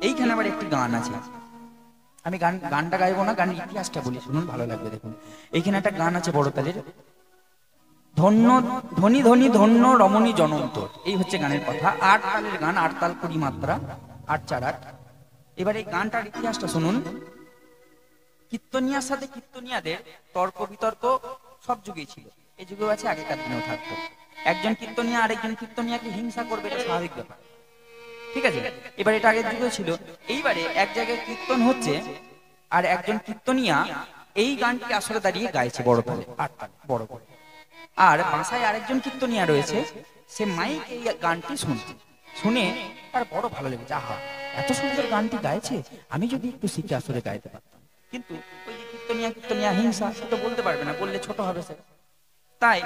এইখানে আবার একটি গান আছে, আমি গানটা গাইবো না, গানের ইতিহাসটা বলি, শুনুন, ভালো লাগবে। দেখুন, এইখানে একটা গান আছে বড় তালের, ধন্য ধনী ধনী ধন্য রমণী জনন্তর, এই হচ্ছে গানের কথা। ৮ তালের গান, ৮ তাল ২০ মাত্রা, ৮/৪/৮। এবার এই গানটার ইতিহাসটা শুনুন। কীর্তনিয়ার সাথে কীর্তনিয়াদের তর্ক বিতর্ক সব যুগেই ছিল, এই যুগেও আছে, আগেকার দিনেও থাকতো। একজন কীর্তনিয়া আরেকজন কীর্তনিয়াকে হিংসা করবে, এটা স্বাভাবিক ব্যাপার, ঠিক আছে। এবার এটা আগের যুগেও ছিল। এইবারে এক জায়গায় কীর্তন হচ্ছে, আর একজন কীর্তনিয়া এই গানটি আসলে দাঁড়িয়ে গাইছে বড় তালে, ৮ তাল বড় করে। আর বাসায় আরেকজন কীর্তনিয়া রয়েছে, সে মাইক এই গানটি শুনছে, শুনে তার বড় ভালো লেগেছে, আহা এত সুন্দর গানটি গাইছে, আমি যদি একটু শিখে আসলে গাইতে পারতাম। কিন্তু ওই যে কীর্তনিয়া হিংসা, সে তো বলতে পারবে না, বললে ছোট হবে সে। তাই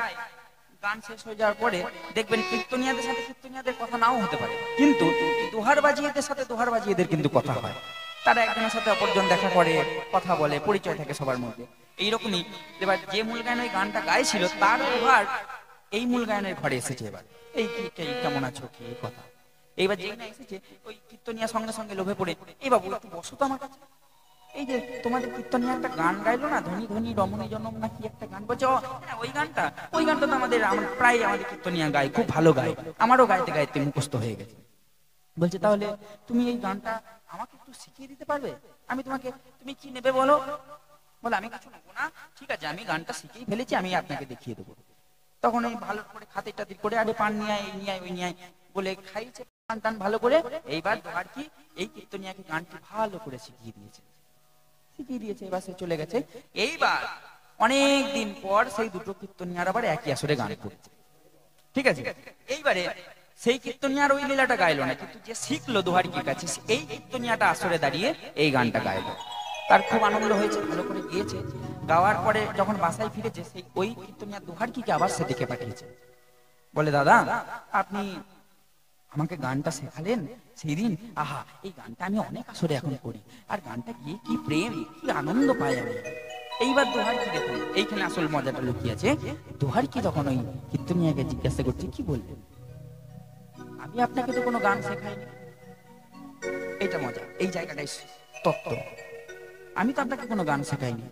গান শেষ হয়ে যাওয়ার পরে দেখবেন কীর্তনিয়াদের সাথে কীর্তনিয়াদের কথা নাও হতে পারে, কিন্তু দোহার বাজিয়েদের সাথে দোহার বাজিয়েদের কিন্তু কথা হয়। তারা একজনের সাথে অপরজন দেখা করে, কথা বলে, পরিচয় থাকে সবার মধ্যে। এইরকমই এবার যে মূল গায়ন ওই গানটা গাইছিল, তার দোহার এই মূল গায়নের ঘরে এসেছে। এবার এই কেমন আছো, কি কথা। এইবার যেখানে এসেছে, ওই কীর্তনিয়া সঙ্গে সঙ্গে লোভে পড়ে, এই বাবু একটু বসো তো আমার কাছে, এই যে তোমাদের কীর্তনিয়া একটা গান গাইলো না, ধনী ধনী রমণী জনম না কি একটা গান, বলছে ওই গানটা তো আমাদের প্রায় আমাদের কীর্তনিয়া গায়, খুব ভালো গায়, আমারও গাইতে গাইতে মুখস্থ হয়ে গেছে। বলছে তাহলে তুমি এই গানটা আমাকে একটু শিখিয়ে দিতে পারবে? আমি তোমাকে, তুমি কি নেবে বলো? বলে আমি কিছু নেবো না, ঠিক আছে, আমি গানটা শিখেই ফেলেছি, আমি আপনাকে দেখিয়ে দেবো। তখন এই ভালো করে খাতির টাতির করে, আরে পান নিয়ে আয়, এই নিয়ে আয়, ওই নিয়ে আয় বলে খাইছে পান টান ভালো করে। এইবার আর কি, এই কীর্তনিয়াকে গানটি ভালো করে শিখিয়ে দিয়েছে। এবার সে চলে গেছে। এইবার অনেক দিন পর সেই দুটো কীর্তনিয়ার আবার একই আসরে গান করছে, ঠিক আছে। এইবারে সেই কীর্তনিয়ার ওই লীলাটা গাইলো না, কিন্তু যে শিখলো দোহারির কাছে, এই কীর্তনিয়াটা আসরে দাঁড়িয়ে এই গানটা গাইলো। তার খুব আনন্দ হয়েছে, ভালো করে গিয়েছে। গাওয়ার পরে যখন বাসায় ফিরেছে, সেই ওই কীর্তনিয়ার দোহারকিকে আবার সে দেখে পাঠিয়েছে। বলে দাদা, আপনি আমাকে গানটা শেখালেন সেই দিন, আহা এই গানটা আমি অনেক আসরে এখন করি, আর গানটা গিয়ে কি প্রেম, কি আনন্দ পাই আমি। এইবার দোহার কি, দেখুন এইখানে আসল মজাটা লুকিয়ে আছে। দোহার কি তখন ওই কীর্তনিয়াকে জিজ্ঞাসা করছে, কি বললেন? আমি আপনাকে তো কোনো গান শেখাইনি। এইটা মজা, এই জায়গাটাই তত্ত্ব। আমি তো আপনাকে কোনো গান শেখাইনি।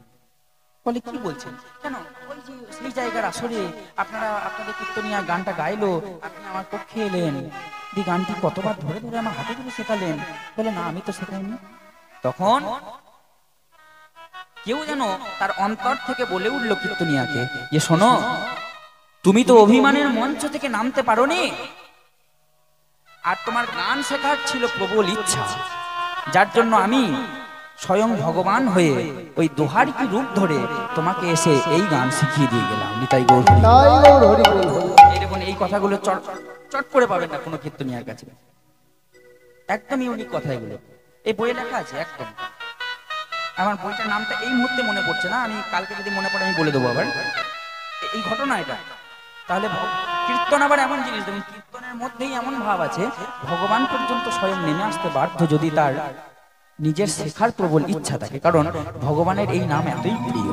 বলে কি বলছেন, কেন? ওই যে সেই জায়গার আসরে আপনাদের কীর্তনিয়া গানটা গাইলো, আপনি আমার পক্ষে এলেন, দি গানটি কতবার ধরে ধরে আমার হাতে ধরে শেখালেন। বলে না, আমি তো শেখাইনি। তখন কেউ যেন তার অন্তর থেকে বলে উঠলো কীর্তনিয়াকে, যে শোনো, তুমি তো অভিমানের মঞ্চ থেকে নামতে পারোনি, আর তোমার গান শেখার ছিল প্রবল ইচ্ছা, যার জন্য আমি স্বয়ং ভগবান হয়ে ওই দোহার কি রূপ ধরে তোমাকে এসে এই গান শিখিয়ে দিয়ে গেলাম। নিতাই গৌর। এই দেখুন, এই কথাগুলো চট করে পাবেন না কোনো কীর্তনিয়ার কাছে, একদম ইউনিক কথা এগুলো। এই বইয়ে লেখা আছে একদম। আমার বইটার নামটা এই মুহূর্তে মনে পড়ছে না, আমি কালকে যদি মনে পড়ে আমি বলে দেবো আবার। এই ঘটনা এটা। তাহলে কীর্তন আবার এমন জিনিস, দেখুন কীর্তনের মধ্যেই এমন ভাব আছে, ভগবান পর্যন্ত স্বয়ং নেমে আসতে বাধ্য যদি তার নিজের শেখার প্রবল ইচ্ছা থাকে, কারণ ভগবানের এই নাম এতই প্রিয়।